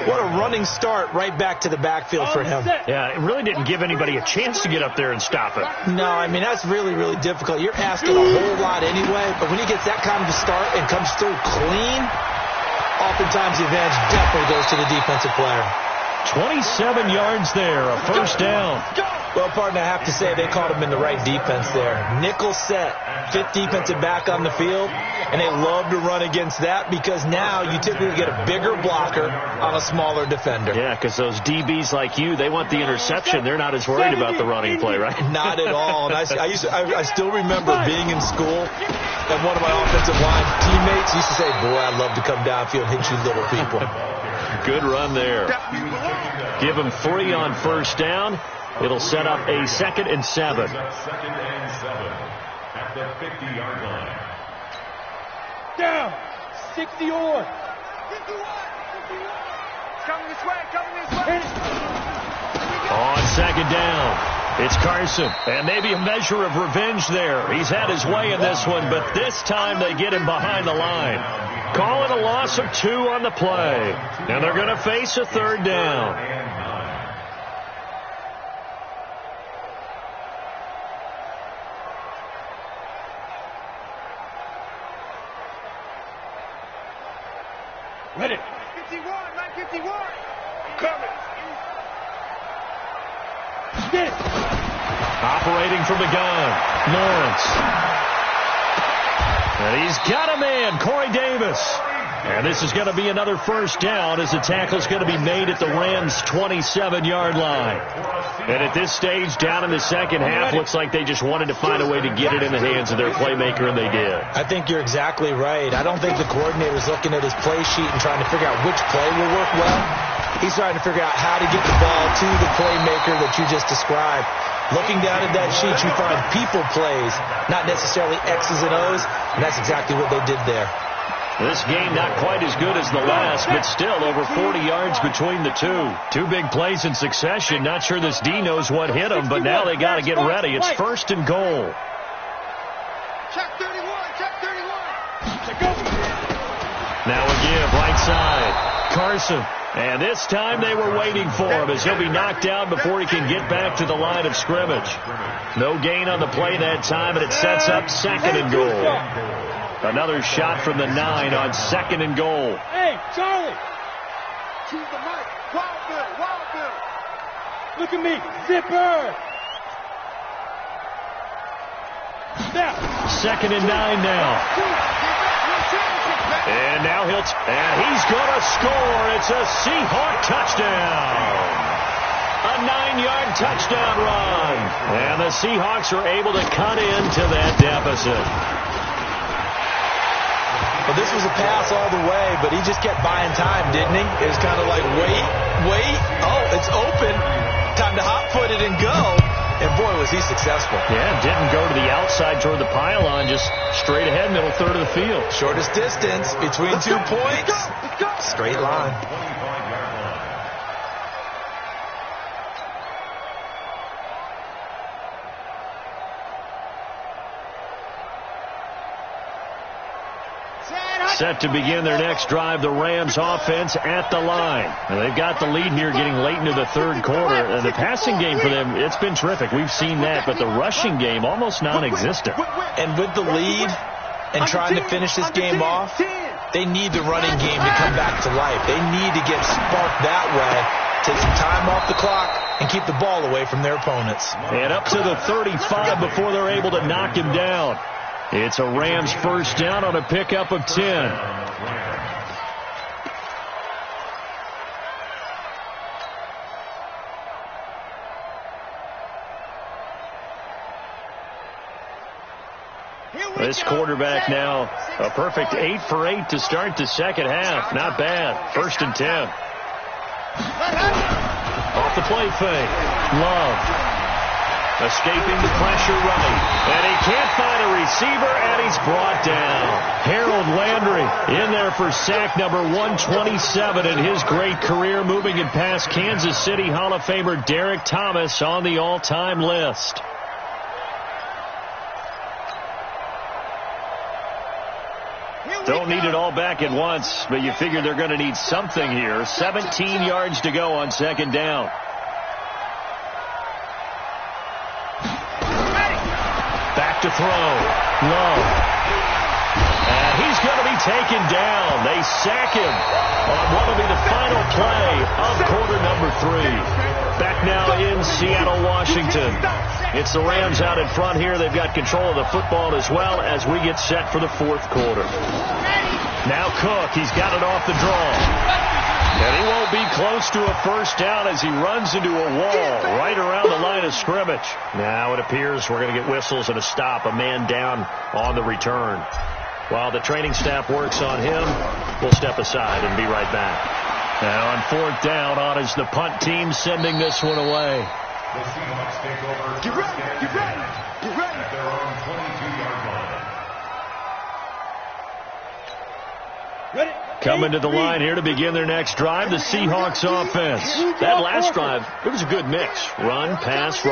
What a running start right back to the backfield for him. Yeah, it really didn't give anybody a chance to get up there and stop it. No, I mean, that's really, really difficult. You're asking a whole lot anyway, but when he gets that kind of a start and comes through clean, oftentimes the advantage definitely goes to the defensive player. 27 yards there, a 1st down. Well, partner, I have to say they caught him in the right defense there. Nickel set, 5th defensive back on the field, and they love to run against that because now you typically get a bigger blocker on a smaller defender. Yeah, because those DBs like you, they want the interception. They're not as worried about the running play, right? Not at all. And I still remember being in school, and one of my offensive line teammates used to say, boy, I'd love to come downfield and hit you little people. Good run there. Give him 3 on 1st down. It'll set up a 2nd and 7. 2nd and 7 at the 50-yard line. Down. 60 on. 51. Coming this way. Coming this way. On 2nd down, it's Carson. And maybe a measure of revenge there. He's had his way in this one, but this time they get him behind the line. Call it a loss of 2 on the play. And they're going to face a 3rd down. Ready. 51, 951. Coming. Operating from the gun, Lawrence. And he's got a man, Corey Davis. And this is going to be another first down as the tackle's going to be made at the Rams' 27-yard line. And at this stage, down in the second half, looks like they just wanted to find a way to get it in the hands of their playmaker, and they did. I think you're exactly right. I don't think the coordinator's looking at his play sheet and trying to figure out which play will work well. He's trying to figure out how to get the ball to the playmaker that you just described. Looking down at that sheet, you find people plays, not necessarily X's and O's, and that's exactly what they did there. This game not quite as good as the last, but still over 40 yards between the two. Two big plays in succession. Not sure this D knows what hit them, but now they got to get ready. It's first and goal. Check 31, check 31. Now a give, right side. Carson. And this time they were waiting for him as he'll be knocked down before he can get back to the line of scrimmage. No gain on the play that time, and it sets up second and goal. Another shot from the 9 on second and goal. Hey, Charlie. Choose the mic. Wild Bill, Wild Bill. Look at me. Zipper. Now. Second and 9 now. And now and he's going to score. It's a Seahawk touchdown. A 9-yard touchdown run. And the Seahawks are able to cut into that deficit. Well, this was a pass all the way, but he just kept buying time, didn't he? It was kind of like, wait. Oh, it's open. Time to hot-foot it and go. And, boy, was he successful. Yeah, didn't go to the outside toward the pylon, just straight ahead, middle third of the field. Shortest distance between 2 points. Straight line. Set to begin their next drive, the Rams offense at the line. And they've got the lead here getting late into the third quarter. And the passing game for them, it's been terrific. We've seen that, but the rushing game almost non-existent. And with the lead and trying to finish this game off, they need the running game to come back to life. They need to get sparked that way, take some time off the clock, and keep the ball away from their opponents. And up to the 35 before they're able to knock him down. It's a Rams first down on a pickup of 10. This quarterback now a perfect 8 for 8 to start the second half. Not bad. First and 10. Off the play fake. Love. Escaping the pressure right. And he can't find a receiver, and he's brought down. Harold Landry in there for sack number 127 in his great career, moving it past Kansas City Hall of Famer Derek Thomas on the all-time list. Don't need it all back at once, but you figure they're going to need something here. 17 yards to go on second down. Back to throw. Low. And he's going to be taken down. They sack him on what will be the final play of quarter number 3. Back now in Seattle, Washington. It's the Rams out in front here. They've got control of the football as well as we get set for the fourth quarter. Now Cook. He's got it off the draw. And he won't be close to a first down as he runs into a wall right around the line of scrimmage. Now it appears we're going to get whistles and a stop. A man down on the return. While the training staff works on him, we'll step aside and be right back. Now on fourth down, on is the punt team sending this one away. The Seahawks take over. Get ready, get ready, get ready. At their own 22-yard line. Ready? Coming to the line here to begin their next drive, the Seahawks offense. That last drive, it was a good mix. Run, pass,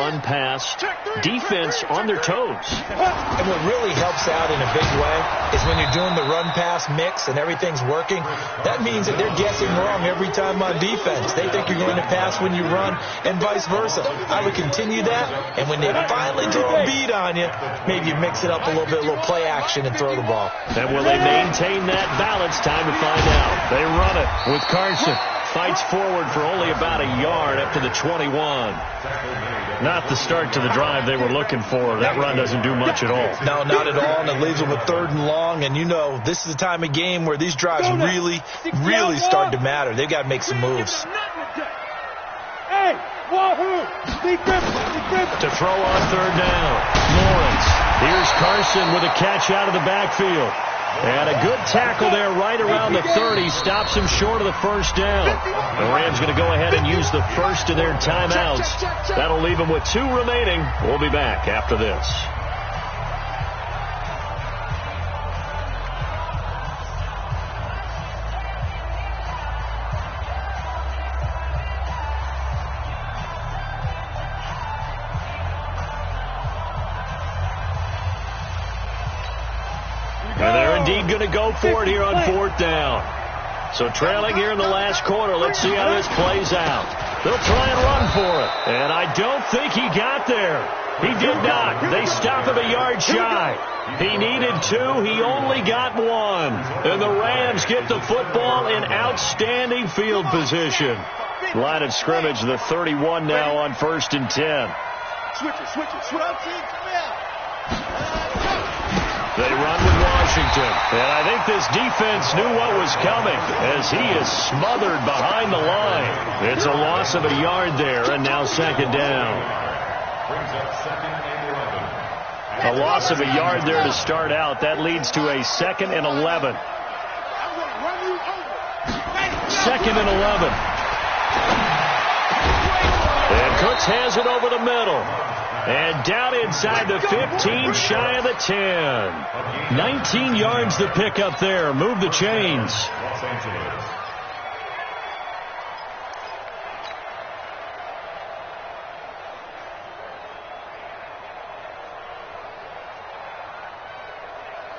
defense on their toes. And what really helps out in a big way is when you're doing the run-pass mix and everything's working, that means that they're guessing wrong every time on defense. They think you're going to pass when you run and vice versa. I would continue that, and when they finally throw a beat on you, maybe you mix it up a little play action and throw the ball. And will they maintain that balance? Time to find out. They run it with Carson. fights forward for only about a yard up to the 21. Not the start to the drive they were looking for. That run doesn't do much at all. No, not at all, and it leaves them with 3rd and long. And you know, this is the time of game where these drives really, really start to matter. They've got to make some moves. Hey, wahoo! To throw on 3rd down, Lawrence. Here's Carson with a catch out of the backfield. And a good tackle there right around the 30. Stops him short of the 1st down. The Rams going to go ahead and use the first of their timeouts. That'll leave them with 2 remaining. We'll be back after this. And they're indeed going to go for it here on 4th down. So trailing here in the last quarter. Let's see how this plays out. They'll try and run for it. And I don't think he got there. He did not. They stop him a yard shy. He needed 2. He only got 1. And the Rams get the football in outstanding field position. Line of scrimmage, the 31 now on 1st and 10. Switch it. They run with Washington. And I think this defense knew what was coming as he is smothered behind the line. It's a loss of a yard there, and now 2nd down. A loss of a yard there to start out. That leads to a 2nd and 11. 2nd and 11. And Cooks has it over the middle. And down inside the 15, shy of the 10. 19 yards to pick up there. Move the chains.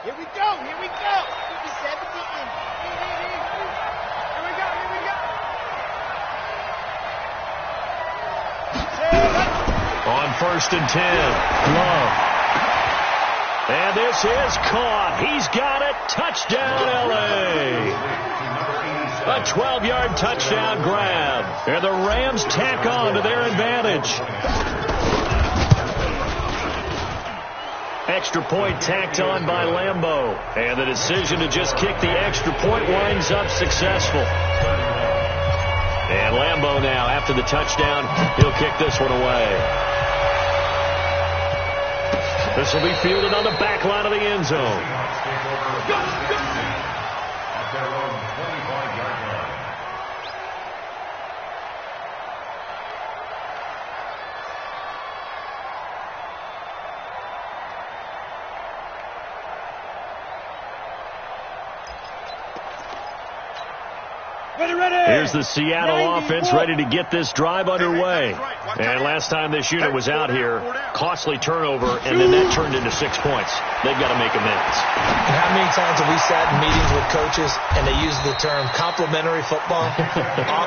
Here we go. 57 to end. Here we go. On 1st and 10, Love. And this is caught. He's got it. Touchdown, L.A. A 12-yard touchdown grab. And the Rams tack on to their advantage. Extra point tacked on by Lambeau. And the decision to just kick the extra point winds up successful. And Lambeau now, after the touchdown, he'll kick this one away. This will be fielded on the back line of the end zone. Here's the Seattle offense ready to get this drive underway. And last time this unit was out here, costly turnover, and then that turned into 6 points. They've got to make amends. And how many times have we sat in meetings with coaches and they use the term complementary football?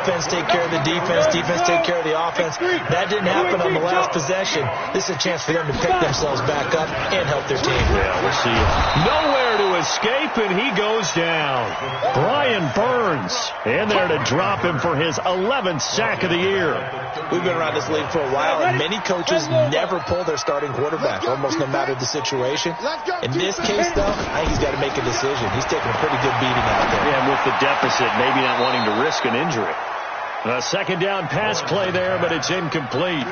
Offense take care of the defense, defense take care of the offense. That didn't happen on the last possession. This is a chance for them to pick themselves back up and help their team. Yeah, we'll see it. Nowhere to escape, and he goes down. Brian Burns in there to drop him for his 11th sack of the year. We've been around this league for a while, and many coaches never pull their starting quarterback, almost no matter the situation. In this case, though, I think he's got to make a decision. He's taking a pretty good beating out there. Yeah, and with the deficit, maybe not wanting to risk an injury. A 2nd down pass play there, but it's incomplete.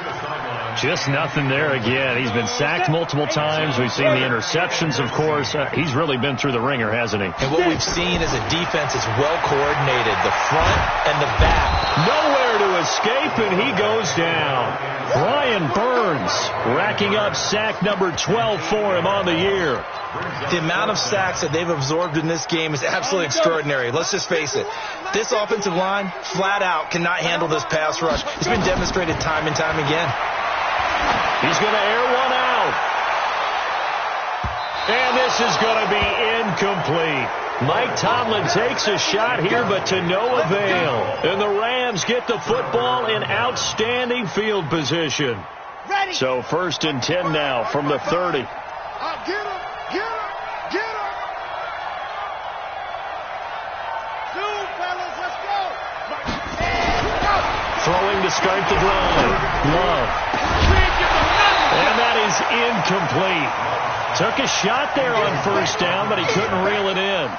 Just nothing there again. He's been sacked multiple times. We've seen the interceptions, of course. He's really been through the ringer, hasn't he? And what we've seen is a defense that's well coordinated, the front and the back. Nowhere to escape, and he goes down. Brian Burns racking up sack number 12 for him on the year. The amount of sacks that they've absorbed in this game is absolutely extraordinary. Let's just face it. This offensive line, flat out, cannot handle this pass rush. It's been demonstrated time and time again. He's going to air one out. And this is going to be incomplete. Mike Tomlin takes a shot here, but to no avail. And the Rams get the football in outstanding field position. So 1st and 10 now from the 30. Get him. Two, fellas, let's go. looking to start the drive. Love. And that is incomplete. Took a shot there on first down, but he couldn't reel it in.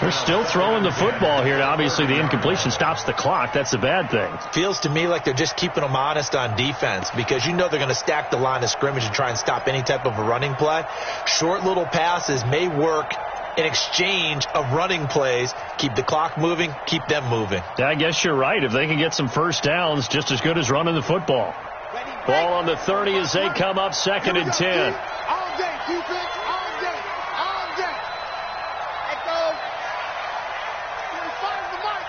They're still throwing the football here. Obviously, the incompletion stops the clock. That's a bad thing. Feels to me like they're just keeping them honest on defense because you know they're going to stack the line of scrimmage and try and stop any type of a running play. Short little passes may work in exchange of running plays. Keep the clock moving, keep them moving. Yeah, I guess you're right. If they can get some first downs, just as good as running the football. Ball on the 30 as they come up 2nd and 10. All day, defense, all day, all day. Let's go. He finds the mic.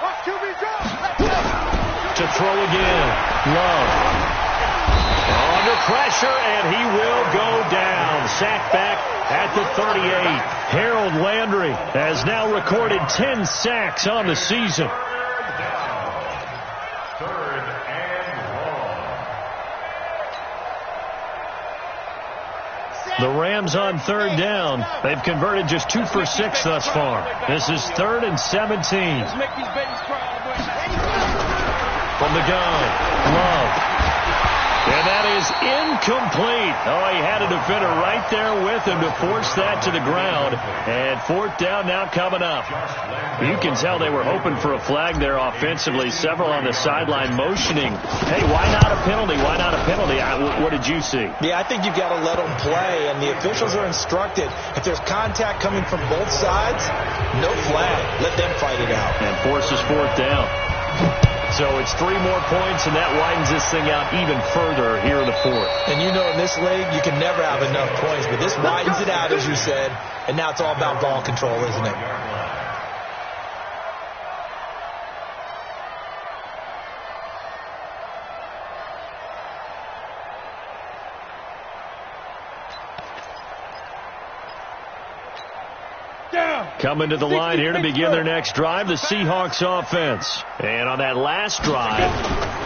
Watch QB go. Let's go. To throw again. Love. Under pressure, and he will go down. Sacked back at the 38. Harold Landry has now recorded 10 sacks on the season. The Rams on 3rd down. They've converted just 2 for 6 thus far. This is 3rd and 17. From the gun, Love. And that is incomplete. Oh, he had a defender right there with him to force that to the ground. And 4th down now coming up. You can tell they were hoping for a flag there offensively. Several on the sideline motioning. Hey, why not a penalty? Why not a penalty? What did you see? Yeah, I think you've got to let them play, and the officials are instructed. If there's contact coming from both sides, no flag. Let them fight it out. And forces 4th down. So it's 3 more points, and that widens this thing out even further here in the 4th. And you know in this league, you can never have enough points, but this widens it out, as you said, and now it's all about ball control, isn't it? Coming to the line here to begin their next drive, the Seahawks offense. And on that last drive,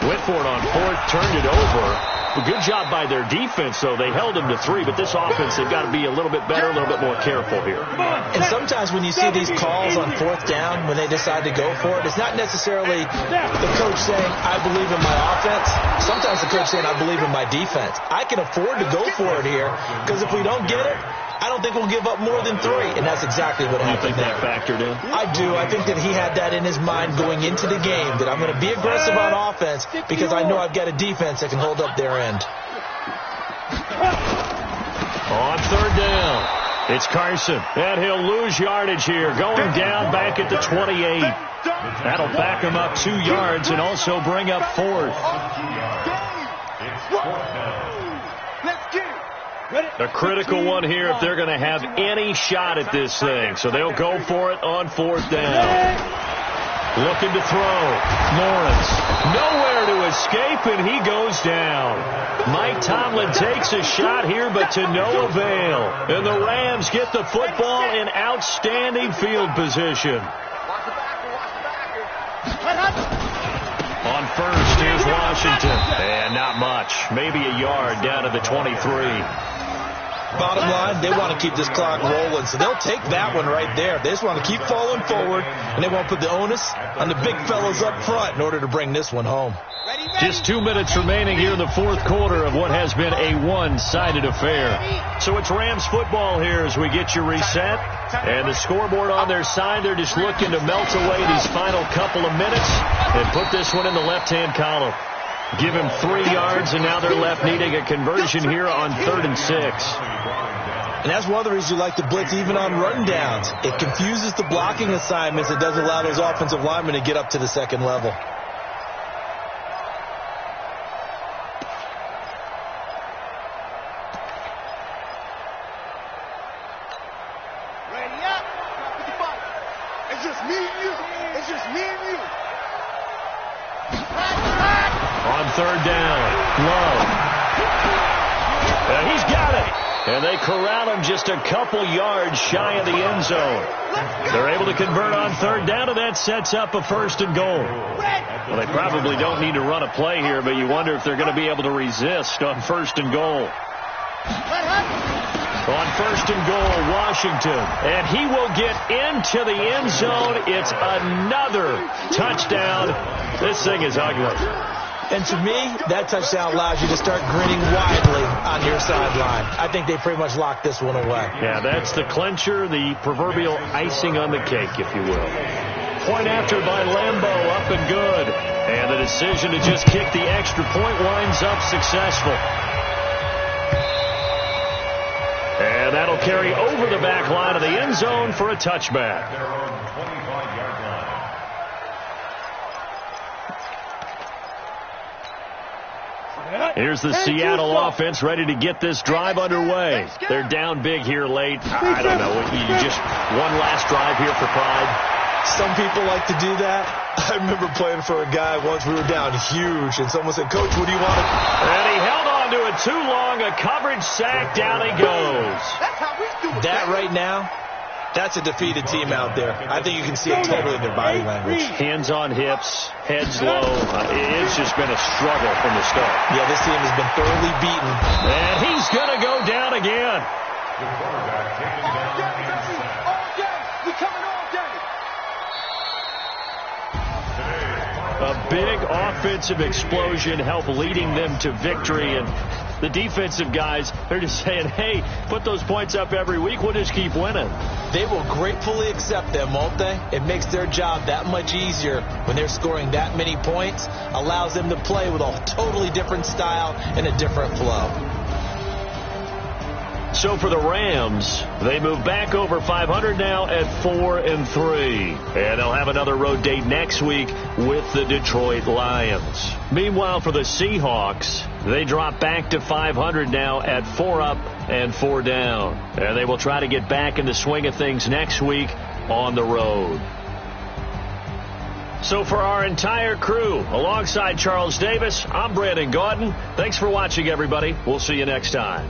went for it on 4th, turned it over. A good job by their defense, though. They held them to 3, but this offense, they've got to be a little bit better, a little bit more careful here. And sometimes when you see these calls on 4th down, when they decide to go for it, it's not necessarily the coach saying, I believe in my offense. Sometimes the coach saying, I believe in my defense. I can afford to go for it here, because if we don't get it, I don't think we'll give up more than 3, and that's exactly what happened there. You think that factored in? I do. I think that he had that in his mind going into the game, that I'm going to be aggressive on offense because I know I've got a defense that can hold up their end. On 3rd down, it's Carson, and he'll lose yardage here, going down back at the 28. That'll back him up 2 yards and also bring up 4th. A critical one here if they're going to have any shot at this thing. So they'll go for it on 4th down. Looking to throw. Lawrence. Nowhere to escape, and he goes down. Mike Tomlin takes a shot here, but to no avail. And the Rams get the football in outstanding field position. On 1st, here's Washington. And not much. Maybe a yard down to the 23. Bottom line, they want to keep this clock rolling, so they'll take that one right there. They just want to keep falling forward, and they won't put the onus on the big fellas up front in order to bring this one home. Just 2 minutes remaining here in the 4th quarter of what has been a one-sided affair. So it's Rams football here as we get you reset. And the scoreboard on their side, they're just looking to melt away these final couple of minutes and put this one in the left-hand column. Give him 3 yards, and now they're left needing a conversion here on 3rd and 6. And that's one of the reasons you like to blitz even on run downs. It confuses the blocking assignments. It doesn't allow those offensive linemen to get up to the 2nd level. Ready up. It's just me and you. It's just me and you. On 3rd down, Love. And he's got it. And they corral him just a couple yards shy of the end zone. They're able to convert on 3rd down, and that sets up a 1st and goal. Well, they probably don't need to run a play here, but you wonder if they're going to be able to resist on 1st and goal. On 1st and goal, Washington. And he will get into the end zone. It's another touchdown. This thing is ugly. And to me, that touchdown allows you to start grinning widely on your sideline. I think they pretty much locked this one away. Yeah, that's the clincher, the proverbial icing on the cake, if you will. Point after by Lambo, up and good. And the decision to just kick the extra point winds up successful. And that'll carry over the back line of the end zone for a touchback. Their own 25-yard line. Here's the Seattle offense ready to get this drive underway. They're down big here late. I don't know. You just one last drive here for pride. Some people like to do that. I remember playing for a guy once. We were down huge, and someone said, "Coach, what do you want?" And he held on to it too long. A coverage sack. Down he goes. That right now, that's a defeated team out there. I think you can see it totally in their body language. Hands on hips, heads low. It's just been a struggle from the start. Yeah, this team has been thoroughly beaten. And he's going to go down again. The quarterback taken down and sacked. All day. We coming all day. A big offensive explosion helped leading them to victory. And the defensive guys, they're just saying, hey, put those points up every week. We'll just keep winning. They will gratefully accept them, won't they? It makes their job that much easier when they're scoring that many points. Allows them to play with a totally different style and a different flow. So for the Rams, they move back over 500 now at 4-3. And they'll have another road date next week with the Detroit Lions. Meanwhile, for the Seahawks, they drop back to 500 now at 4 up and 4 down. And they will try to get back in the swing of things next week on the road. So for our entire crew, alongside Charles Davis, I'm Brandon Gaudin. Thanks for watching, everybody. We'll see you next time.